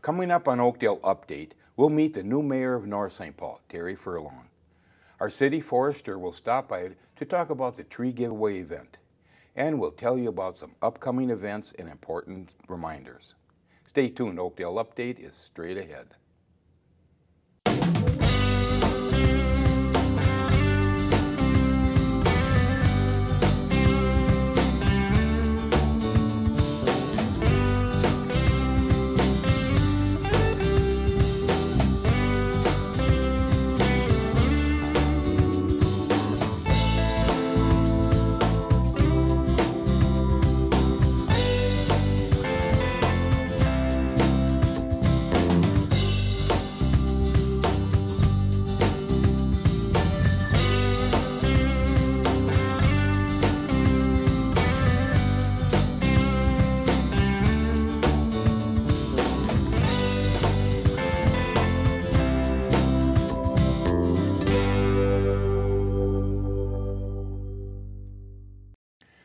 Coming up on Oakdale Update, we'll meet the new mayor of North St. Paul, Terry Furlong. Our city forester will stop by to talk about the tree giveaway event, and we'll tell you about some upcoming events and important reminders. Stay tuned, Oakdale Update is straight ahead.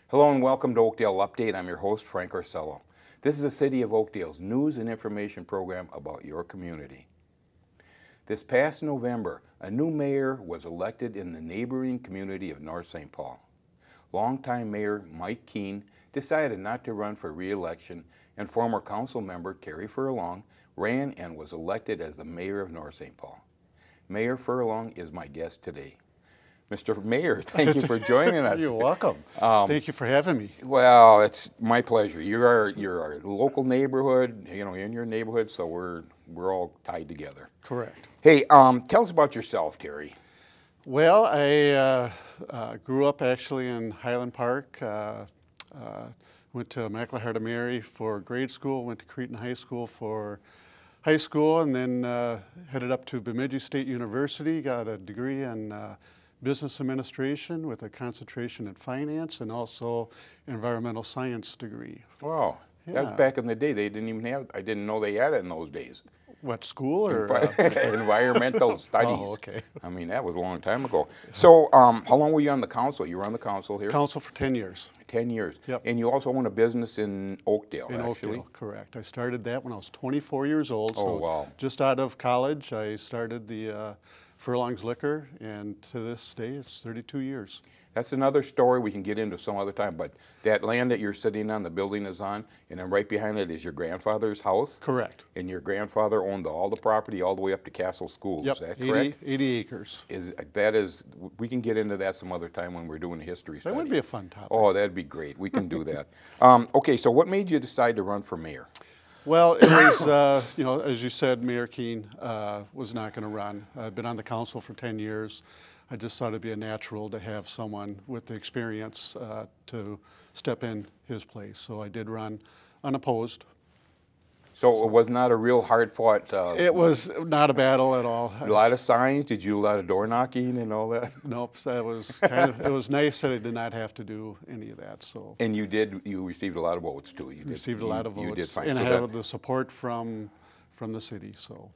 Hello and welcome to Oakdale Update. I'm your host, Frank Orsello. This is the City of Oakdale's news and information program about your community. This past November, a new mayor was elected in the neighboring community of North St. Paul. Longtime Mayor Mike Keene decided not to run for re-election, and former council member Terry Furlong ran and was elected as the mayor of North St. Paul. Mayor Furlong is my guest today. Mr. Mayor, thank you for joining us. You're welcome. Thank you for having me. Well, it's my pleasure. You're our local neighborhood, you know, in your neighborhood, so we're all tied together. Correct. Hey, tell us about yourself, Terry. Well, I grew up actually in Highland Park. Went to Immaculate Heart of Mary for grade school, went to Cretin High School for high school, and then headed up to Bemidji State University, got a degree in business administration with a concentration in finance and also environmental science degree. Wow, yeah. That was back in the day. They didn't even have, I didn't know they had it in those days. What, school or? Environmental studies. Oh, okay. I mean, that was a long time ago. So how long were you on the council? You were on the council here? Council for 10 years. 10 years. Yep. And you also own a business in Oakdale, in actually? Oakdale, correct. I started that when I was 24 years old. Oh, so wow. Just out of college, I started the Furlong's Liquor, and to this day, it's 32 years. That's another story we can get into some other time, but that land that you're sitting on, the building is on, and then right behind it is your grandfather's house? Correct. And your grandfather owned all the property all the way up to Castle School, Yep, is that correct? 80 acres. We can get into that some other time when we're doing a history study. That would be a fun topic. Oh, that'd be great. We can do that. Okay, so what made you decide to run for mayor? Well, it was, you know, as you said, Mayor Keene was not going to run. I've been on the council for 10 years. I just thought it'd be a natural to have someone with the experience to step in his place. So I did run unopposed. So it was not a real hard-fought... it was not a battle at all. A lot of signs? Did you do a lot of door knocking and all that? Nope. That was kind of, it was nice that I did not have to do any of that. So. And you received a lot of votes too. You received a lot of votes. You did fine. And so I have the support from the city. So.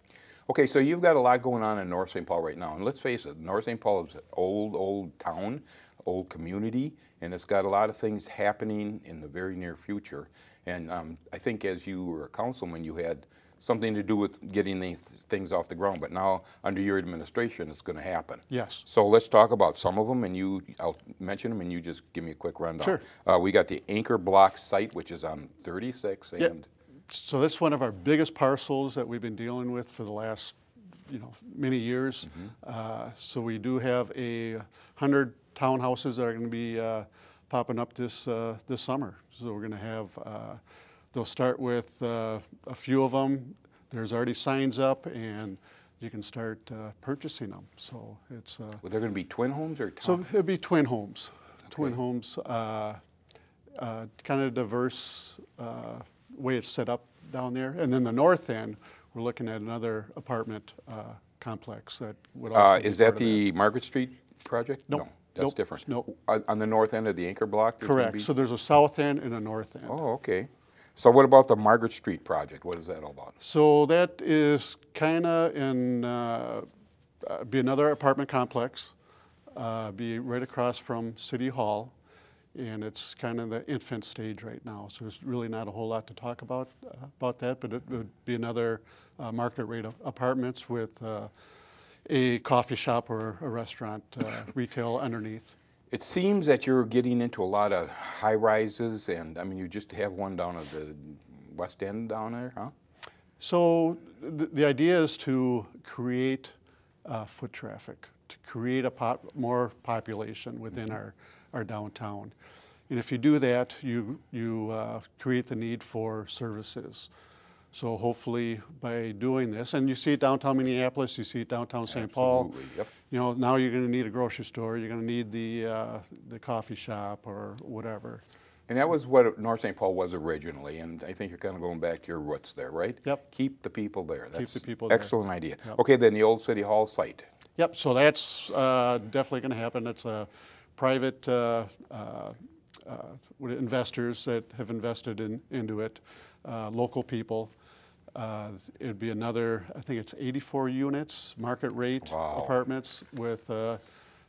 Okay, so you've got a lot going on in North St. Paul right now. And let's face it, North St. Paul is an old town, old community, and it's got a lot of things happening in the very near future. And I think as you were a councilman, you had something to do with getting these things off the ground. But now, under your administration, it's going to happen. Yes. So let's talk about some of them, and I'll mention them, and you just give me a quick rundown. Sure. We got the Anchor Block site, which is on 36, and... Yep. So this is one of our biggest parcels that we've been dealing with for the last, many years. Mm-hmm. So we do have 100 townhouses that are going to be popping up this summer. So we're going to have, they'll start with a few of them. There's already signs up, and you can start purchasing them. So it's... Well, they're going to be twin homes or town? So it'll be twin homes. Okay. Twin homes, kind of diverse way it's set up down there. And then the north end, we're looking at another apartment complex that would also is that the Margaret Street project? Nope. No, that's different. Nope. On the north end of the Anchor Block? Correct. So there's a south end and a north end. Oh, okay. So what about the Margaret Street project? What is that all about? So that is kind of in, be another apartment complex, be right across from City Hall. and it's kind of the infant stage right now. So there's really not a whole lot to talk about that, but it would be another market rate apartments with a coffee shop or a restaurant retail underneath. It seems that you're getting into a lot of high rises, and I mean, you just have one down at the West End down there, huh? So the idea is to create foot traffic, to create more population within our downtown. And if you do that, you create the need for services. So hopefully by doing this, and you see it downtown Minneapolis, you see it downtown St. Paul. Yep. You know, now you're going to need a grocery store, you're going to need the coffee shop or whatever. And that was what North St. Paul was originally, and I think you're kind of going back to your roots there, right? Yep. Keep the people there. That's Keep the people there. Excellent idea. Yep. Okay, then the old City Hall site. Yep, so that's definitely going to happen. It's a private investors that have invested into it, local people. It'd be another, I think it's 84 units, market rate apartments with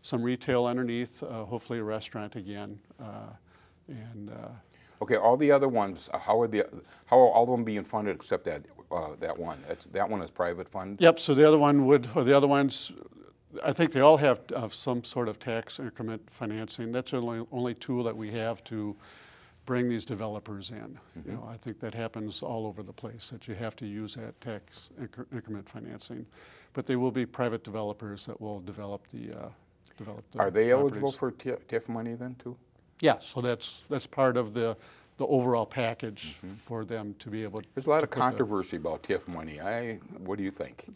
some retail underneath, hopefully a restaurant again. Okay, all the other ones, how are all of them being funded except that one? That one is private fund? Yep, so the other one the other ones, I think they all have some sort of tax increment financing. That's the only tool that we have to bring these developers in. Mm-hmm. You know, I think that happens all over the place, that you have to use that tax increment financing. But they will be private developers that will develop the Are they properties. eligible for TIF money then too? Yeah, so that's part of the overall package for them to be able to. There's a lot of controversy about TIF money. What do you think?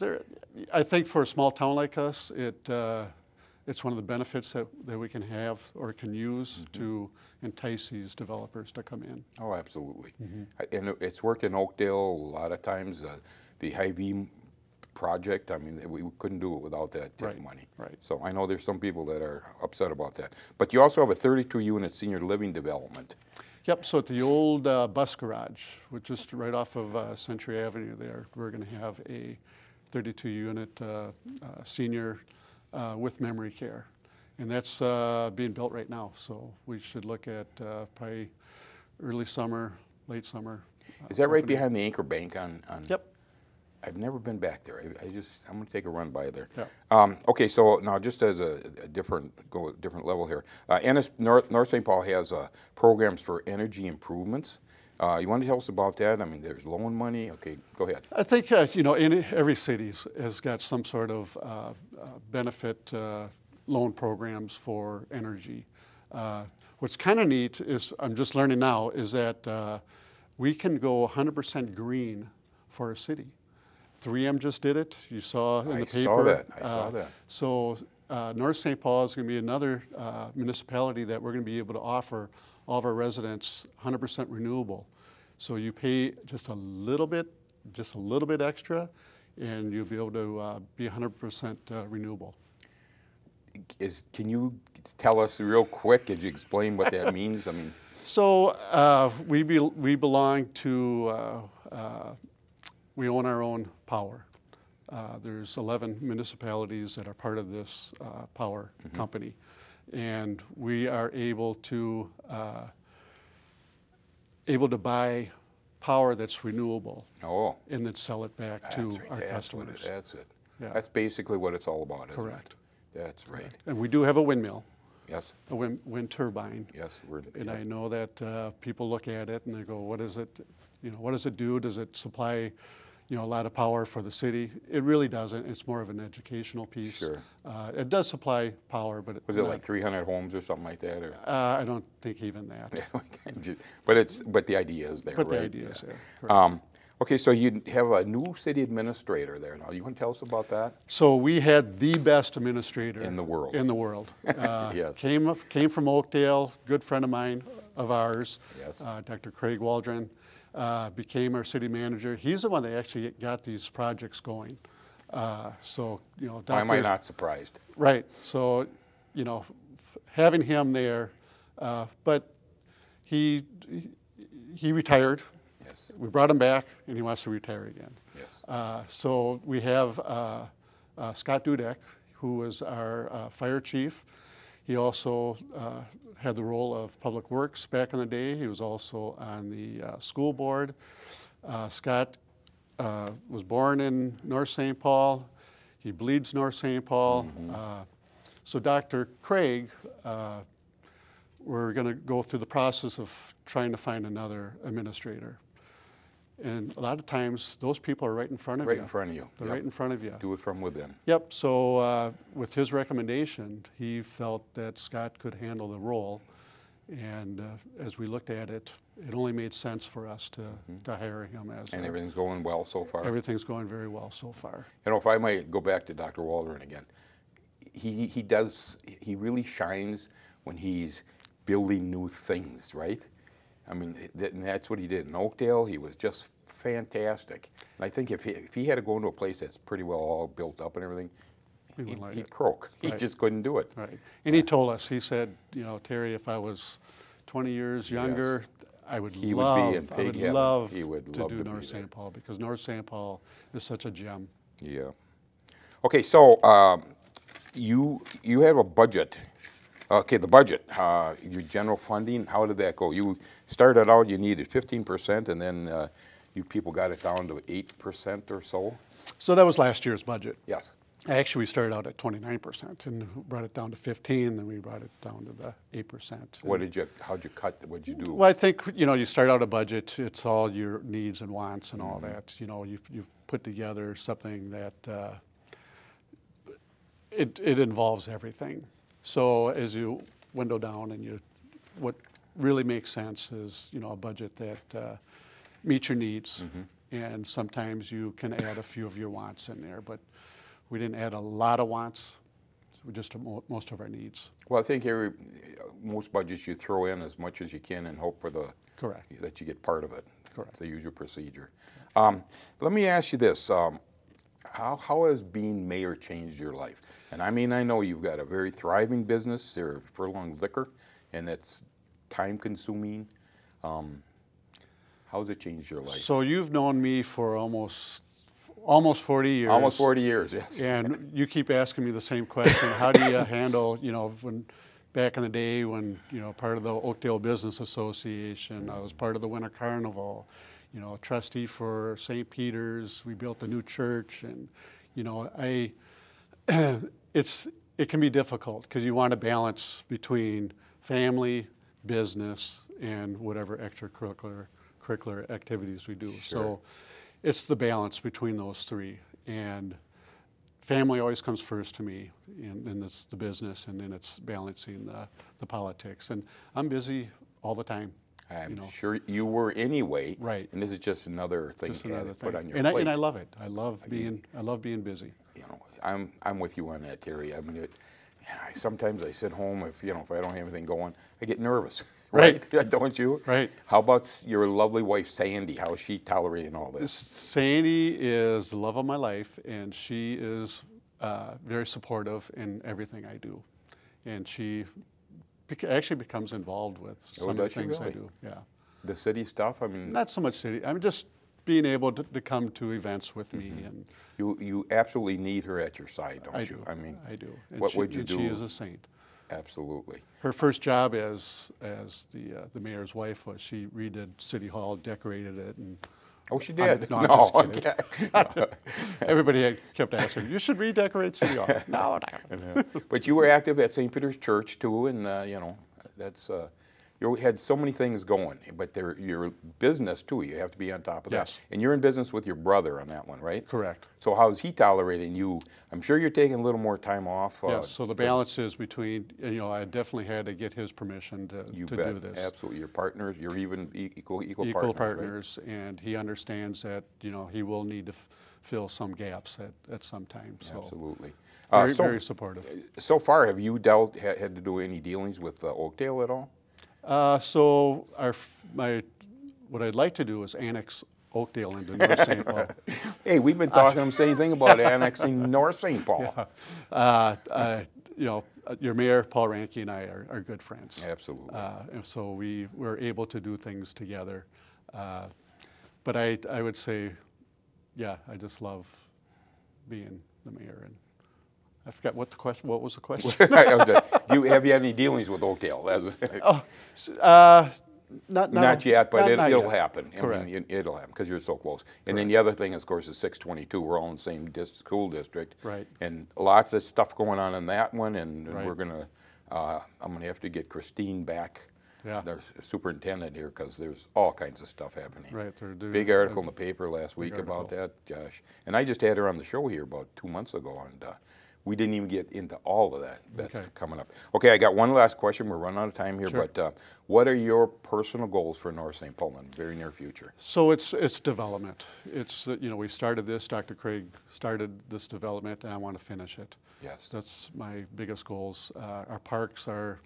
I think for a small town like us, it's one of the benefits that we can have or can use to entice these developers to come in. Oh, absolutely. And it's worked in Oakdale a lot of times. The Hy-Vee project, I mean, we couldn't do it without that TIF money. Right. So I know there's some people that are upset about that. But you also have a 32-unit senior living development. Yep, so at the old bus garage, which is right off of Century Avenue there, we're going to have a 32-unit senior with memory care. And that's being built right now, so we should look at probably early summer, late summer. Is that right behind the Anchor Bank on? Yep. I've never been back there. I'm going to take a run by there. Yeah. Okay, so now just as a different level here, North St. Paul has programs for energy improvements. You want to tell us about that? I mean, there's loan money. Okay, go ahead. I think you know, every city has got some sort of benefit loan programs for energy. What's kind of neat is, I'm just learning now, is that we can go 100% green for a city. 3M just did it. You saw in the paper. I saw that. So North St. Paul is going to be another municipality that we're going to be able to offer all of our residents 100% renewable. So you pay just a little bit extra, and you'll be able to be 100% renewable. Can you tell us real quick? Could you explain what that means? I mean. So we belong to. We own our own power. There's 11 municipalities that are part of this power company, and we are able to buy power that's renewable. Oh. And then sell it back to our customers. That's it. Yeah. That's basically what it's all about, isn't Correct. it? That's right. And we do have a windmill. Yes. A wind turbine. Yes. I know that people look at it and they go, "What is it? You know, what does it do? Does it supply, you know, a lot of power for the city?" It really doesn't. It's more of an educational piece. Sure. It does supply power, but was it like 300 homes or something like that? Or? I don't think even that. but the idea is there, but right? The idea is there. Correct. Okay, so you have a new city administrator there now. You want to tell us about that? So we had the best administrator in the world. In the world. Yes. Came from Oakdale, good friend of mine, of ours. Yes. Dr. Craig Waldron. Became our city manager. He's the one that actually got these projects going. So, you know, why am I not surprised? Right. So, you know, having him there, but he retired. Yes. We brought him back, and he wants to retire again. Yes. So we have Scott Dudek, who was our fire chief. He also had the role of Public Works back in the day. He was also on the school board. Scott was born in North St. Paul. He bleeds North St. Paul. So Dr. Craig, we're going to go through the process of trying to find another administrator. And a lot of times, those people are right in front of you. Right in front of you. They're right in front of you. Do it from within. Yep, so with his recommendation, he felt that Scott could handle the role. And as we looked at it, it only made sense for us to hire him as. And everything's going well so far? Everything's going very well so far. You know, if I might go back to Dr. Waldron again, he really shines when he's building new things, right? I mean, that's what he did in Oakdale. He was just fantastic. And I think if he had to go into a place that's pretty well all built up and everything, he'd croak. Right. He just couldn't do it. Right. And he told us, he said, you know, Terry, if I was 20 years younger, I would love to do North St. Paul, because North St. Paul is such a gem. Yeah. Okay, so you have a budget. Okay, the budget, your general funding, how did that go? You started out, you needed 15%, and then you people got it down to 8% or so? So that was last year's budget. Yes. Actually, we started out at 29% and brought it down to 15%, and then we brought it down to the 8%. How'd you cut, what'd you do? Well, I think, you know, you start out a budget, it's all your needs and wants and all that. You know, you put together something that, it involves everything. So as you window down and what really makes sense is, you know, a budget that meets your needs. And sometimes you can add a few of your wants in there, but we didn't add a lot of wants, so just most of our needs. Well, I think most budgets you throw in as much as you can and hope for that you get part of it. Correct. It's the usual procedure. Let me ask you this. How has being mayor changed your life? And I mean, I know you've got a very thriving business, Furlong Liquor, and it's time-consuming. How's it changed your life? So you've known me for almost 40 years. Almost 40 years, yes. And you keep asking me the same question. How do you handle, you know, back in the day when, you know, part of the Oakdale Business Association, I was part of the Winter Carnival, you know, trustee for St. Peter's, we built a new church, and, you know, it can be difficult because you want to balance between family, business, and whatever extracurricular activities we do. Sure. So it's the balance between those three. And family always comes first to me, and then it's the business, and then it's balancing the politics. And I'm busy all the time. I'm sure you were anyway. Right. And this is just another thing to put on your plate. And I love it. I love being busy. You know, I'm with you on that, Terry. I mean, sometimes I sit home if I don't have anything going, I get nervous. Right? Don't you? Right. How about your lovely wife, Sandy? How is she tolerating all this? Sandy is the love of my life, and she is very supportive in everything I do. And she actually becomes involved with some of the things I do. Yeah. The city stuff? I mean, not so much city. I'm just being able to come to events with me. And you absolutely need her at your side, don't you? I mean, I do. And what would you do? She is a saint. Absolutely. Her first job as the mayor's wife was she redid City Hall, decorated it, and oh, she did. No, everybody kept asking, "You should redecorate City Hall." No. But you were active at St. Peter's Church too, and that's you had so many things going. But your business too, you have to be on top of that. And you're in business with your brother on that one, right? Correct. So how's he tolerating you? I'm sure you're taking a little more time off. Yes. So the balance is between, I definitely had to get his permission to do this. Absolutely. Your partners, you're even equal partners, right? And he understands that he will need to fill some gaps at some time. So absolutely. Very supportive. So far, have you had to do any dealings with Oakdale at all? So what I'd like to do is annex Oakdale into North St. Paul. Hey, we've been talking the same thing about annexing North St. Paul. Yeah. Your mayor, Paul Ranke, and I are good friends. Absolutely. And so we were able to do things together. But I would say, yeah, I just love being the mayor. And I forgot what the question. What was the question? Have you had any dealings with Oakdale? Not yet, but it'll happen. Correct. I mean, it'll happen because you're so close. And then the other thing, of course, is 622. We're all in the same school district. Right. And lots of stuff going on in that one, and Right. we're gonna. I'm gonna have to get Christine back. Yeah. There's a superintendent here because there's all kinds of stuff happening. Right. They're doing Big article in the paper last week article. about that, gosh. And I just had her on the show here about 2 months ago, and we didn't even get into all of that. That's coming up. Okay, I got one last question. We're running out of time here, Sure. but what are your personal goals for North St. Paul in the very near future? So it's development. It's we started this. Dr. Craig started this development, and I want to finish it. Yes. That's my biggest goals. Our parks are.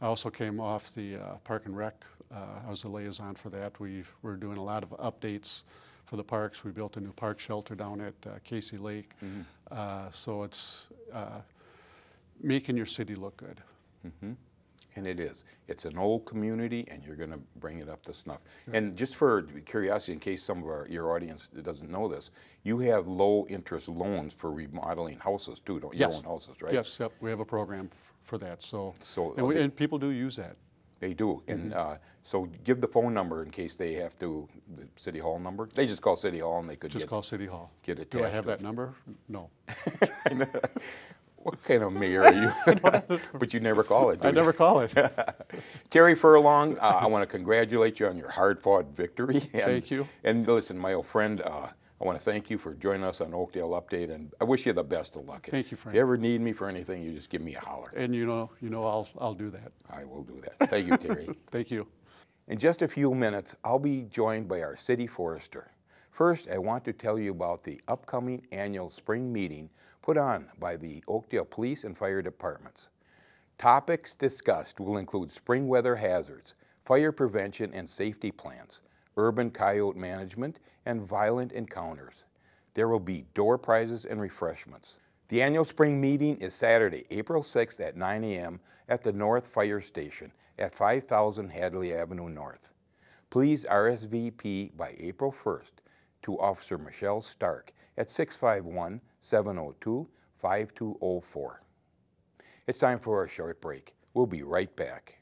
I also came off the Park and Rec. I was the liaison for that. We're doing a lot of updates for the parks. We built a new park shelter down at Casey Lake. Mm-hmm. So it's making your city look good. Mm-hmm. And it is. It's an old community, and you're going to bring it up to snuff. Yeah. And just for curiosity, in case some of your audience doesn't know this, you have low-interest loans for remodeling houses too, don't you? Yes. Your own houses, right? Yes. Yep. We have a program for that. And people do use that. They do. Mm-hmm. And so give the phone number in case they have to, the City Hall number. They just call City Hall, and they could just call City Hall. Get attached. Do I have that number? No. What kind of mayor are you? But you never call it, do you? I never call it. Terry Furlong, I want to congratulate you on your hard-fought victory. Thank you. And listen, my old friend, I want to thank you for joining us on Oakdale Update, and I wish you the best of luck. Thank you, Frank. If you ever need me for anything, you just give me a holler. And I'll do that. I will do that. Thank you, Terry. Thank you. In just a few minutes, I'll be joined by our city forester. First, I want to tell you about the upcoming annual spring meeting put on by the Oakdale Police and Fire Departments. Topics discussed will include spring weather hazards, fire prevention and safety plans, urban coyote management, and violent encounters. There will be door prizes and refreshments. The annual spring meeting is Saturday, April 6th at 9 a.m. at the North Fire Station at 5000 Hadley Avenue North. Please RSVP by April 1st to Officer Michelle Stark at 651-702-5204. It's time for a short break. We'll be right back.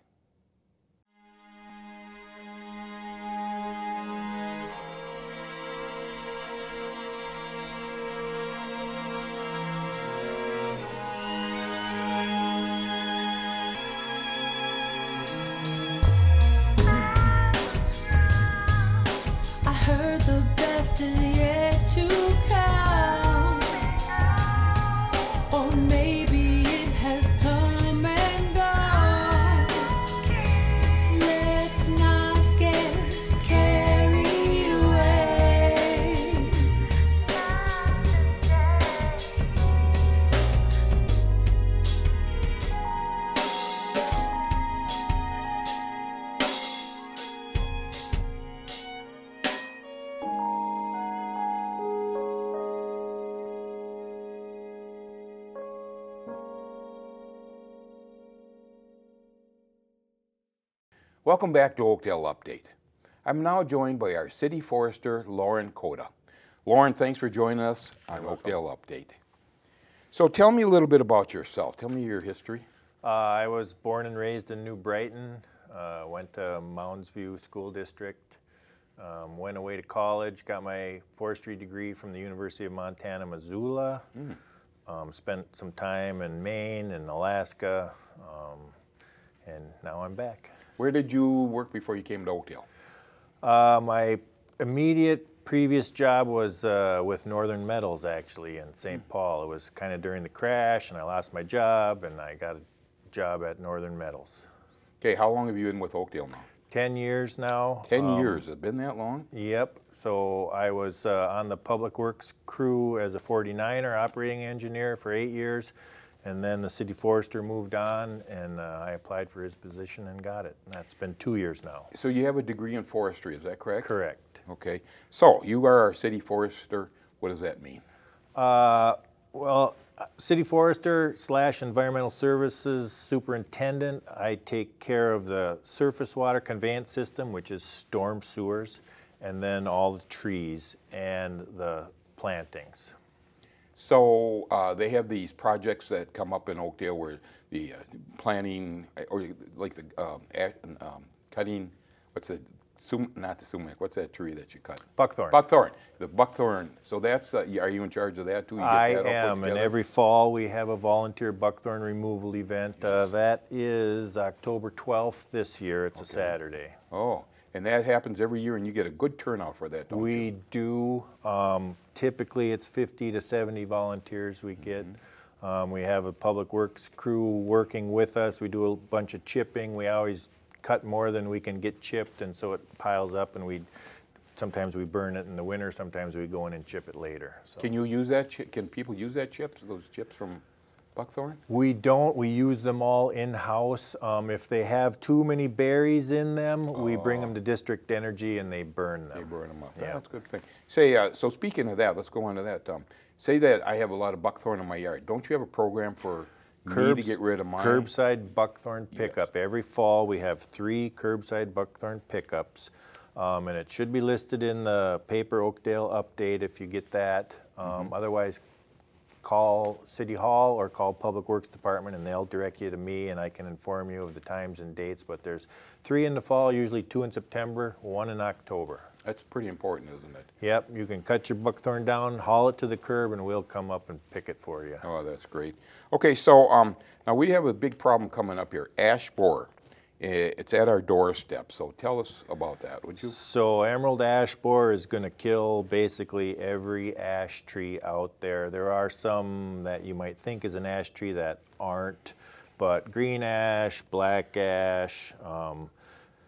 I heard the best is yet to come, or maybe it has come and gone. Let's not get carried away. Welcome back to Oakdale Update. I'm now joined by our city forester, Loren Cota. Loren, thanks for joining us on Oakdale Update. So tell me a little bit about yourself. Tell me your history. I was born and raised in New Brighton, went to Mounds View School District, went away to college, got my forestry degree from the University of Montana, Missoula, spent some time in Maine and Alaska, and now I'm back. Where did you work before you came to Oakdale? My immediate previous job was with Northern Metals, actually, in St. Paul. It was kind of during the crash, and I lost my job, and I got a job at Northern Metals. Okay, how long have you been with Oakdale now? 10 years now. 10 years. Has it been that long? Yep. So I was on the Public Works crew as a 49er operating engineer for 8 years. And then the city forester moved on, and I applied for his position and got it. And that's been 2 years now. So you have a degree in forestry, is that correct? Correct. Okay. So you are our city forester. What does that mean? Well, city forester / environmental services superintendent. I take care of the surface water conveyance system, which is storm sewers, and then all the trees and the plantings. So they have these projects that come up in Oakdale where the planting, or like the cutting, what's the, not the sumac, what's that tree that you cut? Buckthorn. Buckthorn, the buckthorn. So that's, are you in charge of that too? You get I that all put am, and together? every fall we have a volunteer buckthorn removal event. That is October 12th this year. It's a Saturday. Oh, and that happens every year, and you get a good turnout for that, don't you? We do. Typically, it's 50 to 70 volunteers we get. We have a public works crew working with us. We do a bunch of chipping. We always cut more than we can get chipped, and so it piles up, and sometimes we burn it in the winter. Sometimes we go in and chip it later. So. Can you use that? Can people use that those chips from buckthorn? We don't. We use them all in-house. If they have too many berries in them, we bring them to District Energy and they burn them. They burn them up. Yeah. That's a good thing. Say, so speaking of that, let's go on to that. Say that I have a lot of buckthorn in my yard. Don't you have a program for me to get rid of mine? Curbside buckthorn pickup. Every fall we have 3 curbside buckthorn pickups. And it should be listed in the paper Oakdale update if you get that. Otherwise, call City Hall or call Public Works Department and they'll direct you to me and I can inform you of the times and dates. But there's 3 in the fall, usually 2 in September, 1 in October. That's pretty important, isn't it? Yep, you can cut your buckthorn down, haul it to the curb, and we'll come up and pick it for you. Oh, that's great. Okay, so now we have a big problem coming up here, ash borer. It's at our doorstep, so tell us about that, would you? So emerald ash borer is going to kill basically every ash tree out there. There are some that you might think is an ash tree that aren't, but green ash, black ash,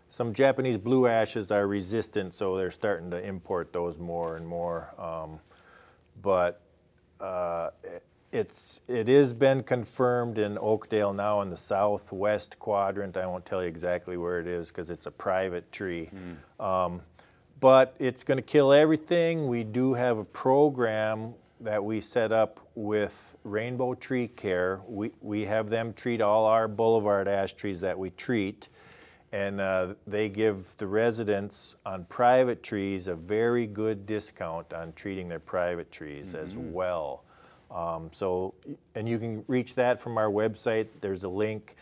some Japanese blue ashes are resistant, so they're starting to import those more and more. It has been confirmed in Oakdale now in the southwest quadrant. I won't tell you exactly where it is because it's a private tree. But it's going to kill everything. We do have a program that we set up with Rainbow Tree Care. We have them treat all our boulevard ash trees that we treat. And they give the residents on private trees a very good discount on treating their private trees as well. And you can reach that from our website. There's a link.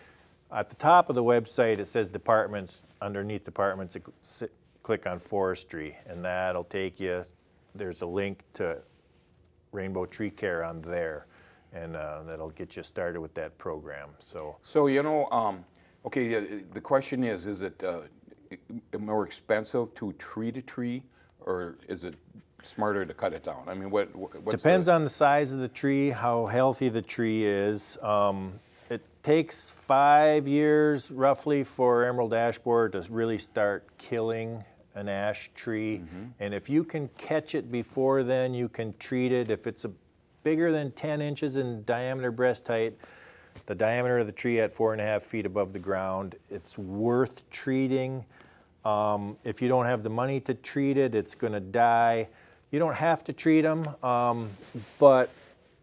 At the top of the website, it says departments. Underneath departments, click on forestry, and that'll take you. There's a link to Rainbow Tree Care on there, and that'll get you started with that program. So you know, okay, the question is it more expensive to treat a tree, or is it smarter to cut it down? I mean, what's depends on the size of the tree, how healthy the tree is. It takes 5 years roughly for emerald ash borer to really start killing an ash tree. And if you can catch it before then, you can treat it. If it's bigger than 10 inches in diameter breast height, the diameter of the tree at 4.5 feet above the ground, it's worth treating. If you don't have the money to treat it, it's going to die. You don't have to treat them, but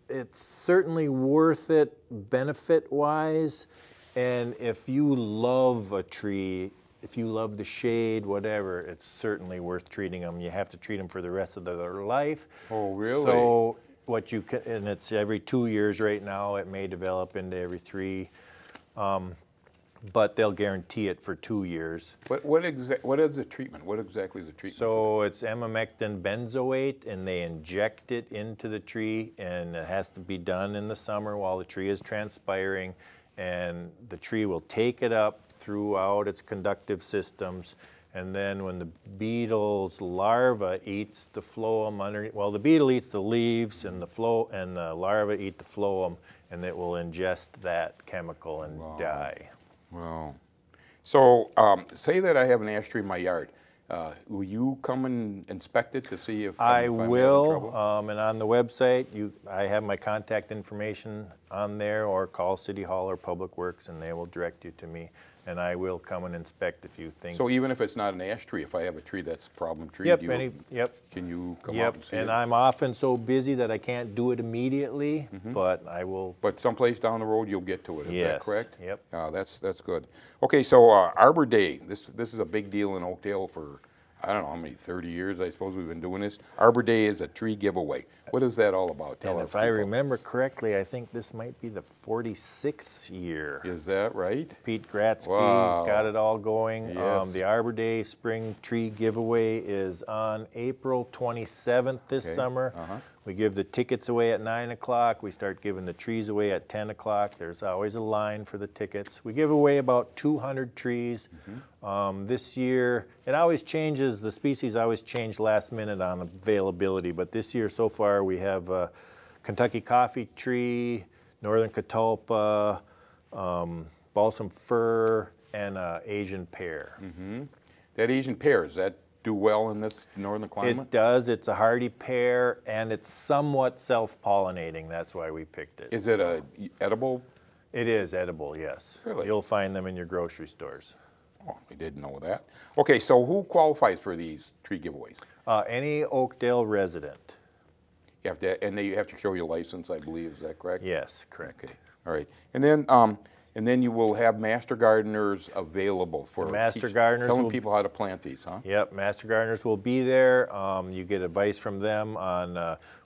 it's certainly worth it benefit-wise. And if you love a tree, if you love the shade, whatever, it's certainly worth treating them. You have to treat them for the rest of their life. Oh, really? So what you can, and it's every 2 years right now. It may develop into every 3. But they'll guarantee it for 2 years. What is the treatment? What exactly is the treatment? So it's emamectin benzoate, and they inject it into the tree, and it has to be done in the summer while the tree is transpiring, and the tree will take it up throughout its conductive systems, and then when the beetle's larva eats the phloem underneath, well, the beetle eats the leaves, and the larva eat the phloem, and it will ingest that chemical and die. Wow. So say that I have an ash tree in my yard. Will you come and inspect it to see if I I'm having will, trouble? and on the website, I have my contact information on there, or call City Hall or Public Works, and they will direct you to me. And I will come and inspect if you think. So even if it's not an ash tree, if I have a tree that's a problem tree, Yep, can you come yep. up and see And it? I'm often so busy that I can't do it immediately, but I will. But someplace down the road you'll get to it, is that Yes, correct? yep. That's good. Okay, so Arbor Day, this is a big deal in Oakdale for I don't know how many, 30 years I suppose we've been doing this. Arbor Day is a tree giveaway. What is that all about? Tell And us, if I people. remember correctly, I think this might be the 46th year. Is that right? Pete Gratzky Wow. got it all going. Yes. The Arbor Day Spring Tree Giveaway is on April 27th this Okay. summer. We give the tickets away at 9 o'clock. We start giving the trees away at 10 o'clock. There's always a line for the tickets. We give away about 200 trees. This year, it always changes, the species always change last minute on availability, but this year so far we have a Kentucky coffee tree, northern catalpa, balsam fir, and Asian pear. That Asian pear, does that do well in this northern climate? It does. It's a hardy pear, and it's somewhat self-pollinating. That's why we picked it. Is it a edible? It is edible, yes. Really? You'll find them in your grocery stores. Oh, I didn't know that. Okay, so who qualifies for these tree giveaways? Any Oakdale resident. You have to, and you have to show your license, I believe. Is that correct? Yes, correct. Okay. All right. And then you will have master gardeners available for Master gardeners telling will- people how to plant these, huh? Yep, master gardeners will be there. You get advice from them on,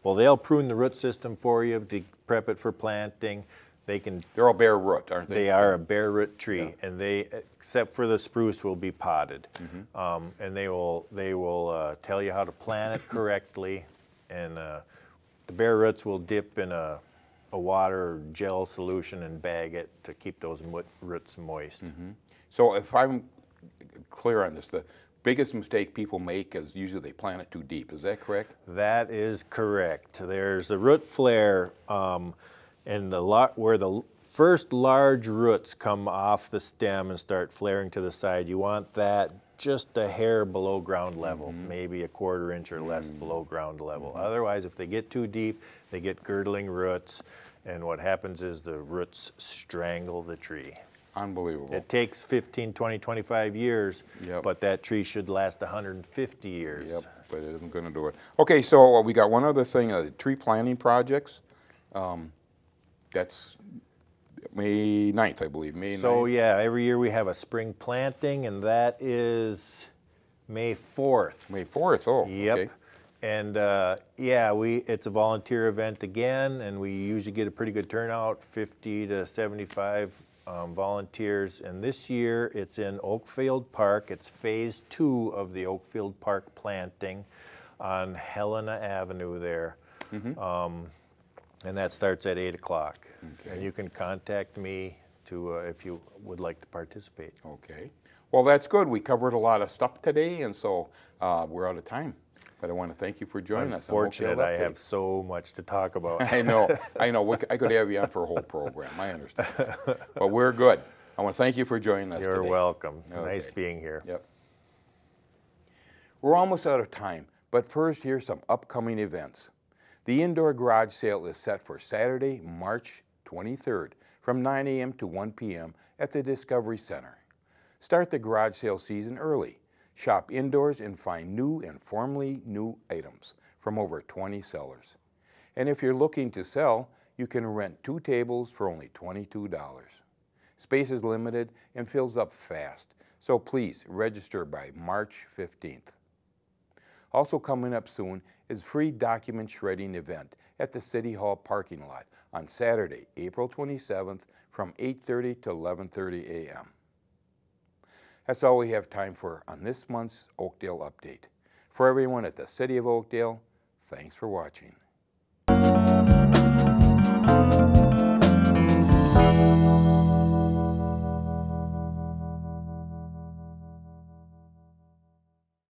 well, they'll prune the root system for you to prep it for planting. They can. They're all bare root, aren't they? They are a bare root tree, and they, except for the spruce, will be potted. And they will tell you how to plant it correctly. And the bare roots will dip in a water gel solution and bag it to keep those roots moist. So if I'm clear on this, the biggest mistake people make is usually they plant it too deep. Is that correct? That is correct. There's a root flare, and where the first large roots come off the stem and start flaring to the side. You want that just a hair below ground level, maybe a quarter inch or less below ground level. Otherwise, if they get too deep, they get girdling roots, and what happens is the roots strangle the tree. Unbelievable. It takes 15, 20, 25 years, Yep. but that tree should last 150 years. Yep, but it isn't going to do it. Okay, so we got one other thing, tree planting projects. That's May 9th, I believe. May 9th. So yeah, every year we have a spring planting, and that is May 4th. May 4th, oh, Yep. okay. And yeah, it's a volunteer event again, and we usually get a pretty good turnout, 50 to 75 volunteers. And this year it's in Oakfield Park. It's phase 2 of the Oakfield Park planting on Helena Avenue there. And that starts at 8 o'clock. Okay. And you can contact me to if you would like to participate. Okay. Well, that's good. We covered a lot of stuff today, and so we're out of time. But I want to thank you for joining us. on Fortunate, Oakdale I have Update. so much to talk about. I know. I could have you on for a whole program. I understand. But we're good. I want to thank you for joining us You're today. welcome. Nice Okay. being here. Yep. We're almost out of time, but first, here's some upcoming events. The indoor garage sale is set for Saturday, March 23rd from 9 a.m. to 1 p.m. at the Discovery Center. Start the garage sale season early. Shop indoors and find new and formerly new items from over 20 sellers. And if you're looking to sell, you can rent 2 tables for only $22. Space is limited and fills up fast, so please register by March 15th. Also coming up soon is free document shredding event at the City Hall parking lot on Saturday, April 27th from 8:30 to 11:30 a.m. That's all we have time for on this month's Oakdale Update. For everyone at the City of Oakdale, thanks for watching.